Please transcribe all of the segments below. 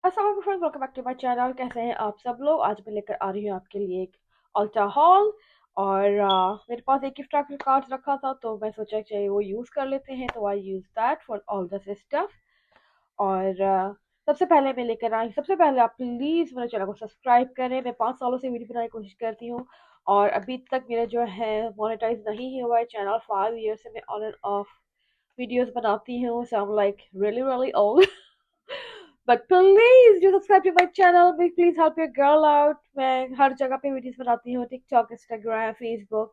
अस्सलाम वालेकुम, welcome back to my channel. कैसे हैं आप सब लोग? आज मैं लेकर आ रही हूँ आपके लिए एक अल्टा हॉल। और मेरे पास एक गिफ्ट रैपर कार्ड रखा था तो मैं सोचा कि वो यूज़ कर लेते हैं, तो I use that for all this stuff. और सबसे पहले मैं लेकर आई, सबसे पहले आप प्लीज़ मेरे चैनल को सब्सक्राइब करें। मैं 5 सालों से वीडियो बनाने की कोशिश करती हूँ और अभी तक मेरा जो है मोनेटाइज नहीं हुआ है चैनल। 5 ईयर से मैं ऑन एंड ऑफ वीडियोस बनाती हूँ, so I'm like really old. But please do subscribe to my channel. Please help your girl out. मैं हर जगह पे वीडियोस बनाती हूँ, टिकटॉक, इंस्टाग्राम, फेसबुक,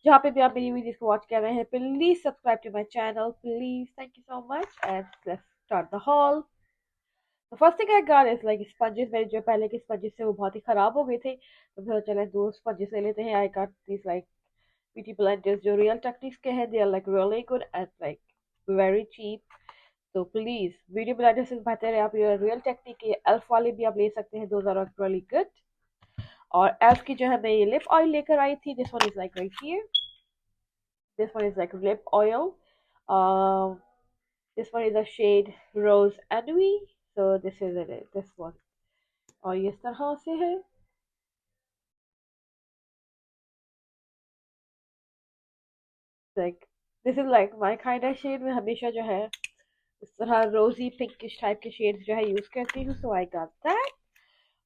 जहाँ पे भी आप मेरी वीडियोस को वॉच कर रहे हैं। Please subscribe to my channel please, thank you so much. And let's start the haul. The first thing I got is like sponges। मेरे जो पहले के sponges थे वो बहुत ही खराब हो गए थे, तो फिर चले दो sponges ले लेते हैं। I got these like beauty blenders जो real techniques के हैं, they are like really good and like very cheap। तो प्लीज वीडियो ब्लेंडर से बेहतर है आप ये रियल टेक्निक के एल्फ वाले भी आप ले सकते हैं, दोज आर रियली गुड। और एल्फ की जो है मैं ये लिप ऑयल लेकर आई थी, this one is like right here, this one is like lip oil. This one is a shade Rose Envy, so this is it, this one. और ये इस तरह से है, like this is like my kind of shade. मैं हमेशा जो है इस तरह रोजी पिंकिश टाइप के शेड्स जो है यूज करती हूँ, so I got that.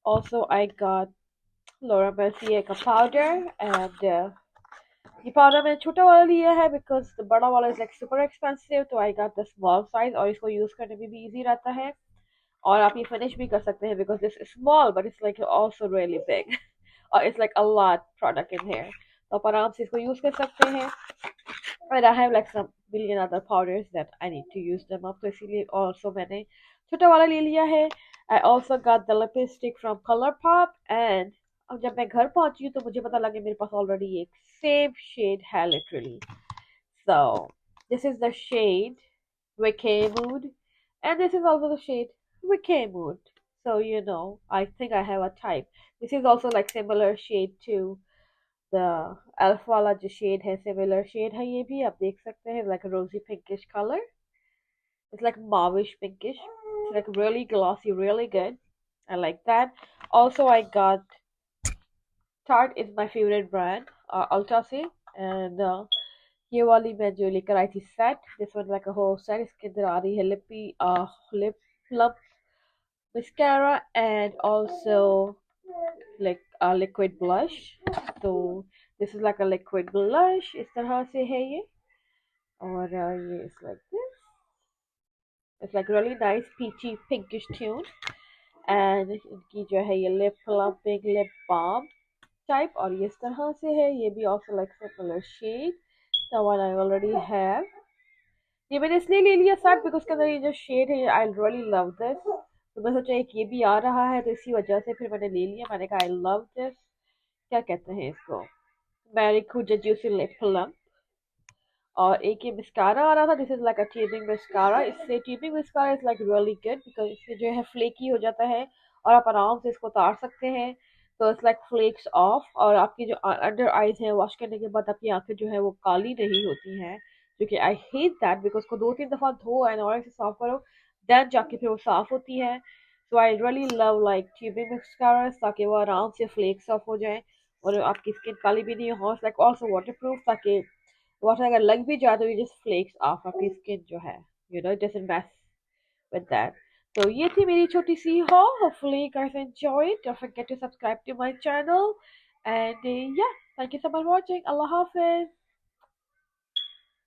Also I got Laura Mercier का पाउडर। एंड ये पाउडर मैंने छोटा वाला लिया है बिकॉज बड़ा वाला इज लाइक सुपर एक्सपेंसिव, तो I got the small size. और इसको यूज करने में भी इजी रहता है और आप ये फिनिश भी कर सकते हैं because this small but it's like also really big और it's like a lot product in here, तो आप आराम से इसको यूज कर सकते हैं। और I have like some billion other powders that I need to use them up, तो इसीलिए ऑल्सो मैंने छोटा वाला ले लिया है। I also got the lipstick from ColourPop. And अब जब मैं घर पहुंची हूँ तो मुझे पता लगा मेरे पास ऑलरेडी एक सेम शेड है literally. So this is the shade Wicke mood, and this is also the shade Wicke mood. So you know, I think I have a type. This is also like similar shade to the elf वाला जो shade है, similar shade है ये भी, आप देख सकते हैं, like a rosy pinkish color. It's like mauvish pinkish. It's like really glossy, really good. I like that. Also, I got Tarte is my favorite brand, Ulta से। and ये वाली मैं जो लेकर आई थी set, this one like a whole set. इसके अंदर आ रही है lip plump mascara and also like a liquid blush। तो this is like a liquid blush, इस तरह से है ये। और ये is like this, it's like really nice peachy pinkish tune। and इनकी जो है ये lip plumping lip balm type, और ये इस तरह से है। ये भी also like similar shade, the one I already have। ये मैंने इसलिए ले लिया सेट बिकॉज के अंदर ये जो शेड है आई रियली लव दिस, तो मैं सोचा एक ये भी आ रहा है तो इसी वजह से फिर मैंने ले लिया। मैंने कहा आई लव दिस, क्या कहते हैं इसको, मैरिकूजा जूसी लिप प्लम। और एक ये मस्कारा आ रहा था, this is like a tubing mascara. इससे tubing mascara is like really good because इससे जो है फ्लेकी हो जाता है और आप आराम से इसको उतार सकते हैं, तो इट्स लाइक फ्लेक्स ऑफ। और आपकी जो अंडर आईज है वॉश करने के बाद आपकी आंखें जो है वो काली नहीं होती हैं, जो कि आई हेट दैट बिकॉज को 2-3 दफा धो एंड और से साफ करो देन जाके फिर वो साफ होती है। So I really love like tubing mascara, ताकि वो आराम से फ्लेक्स ऑफ हो जाए और आपकी स्किन काली भी नहीं हो, लाइक ऑल्सो वाटर प्रूफ, ताकि वाटर अगर लग भी जाए तो ये जस्ट फ्लेक्स ऑफ आपकी स्किन जो है, you know, doesn't mess with that. तो ये थी मेरी छोटी सी haul. Hopefully you guys enjoy it. Don't forget to subscribe to my channel and yeah, thank you so much for watching. Allah Hafiz.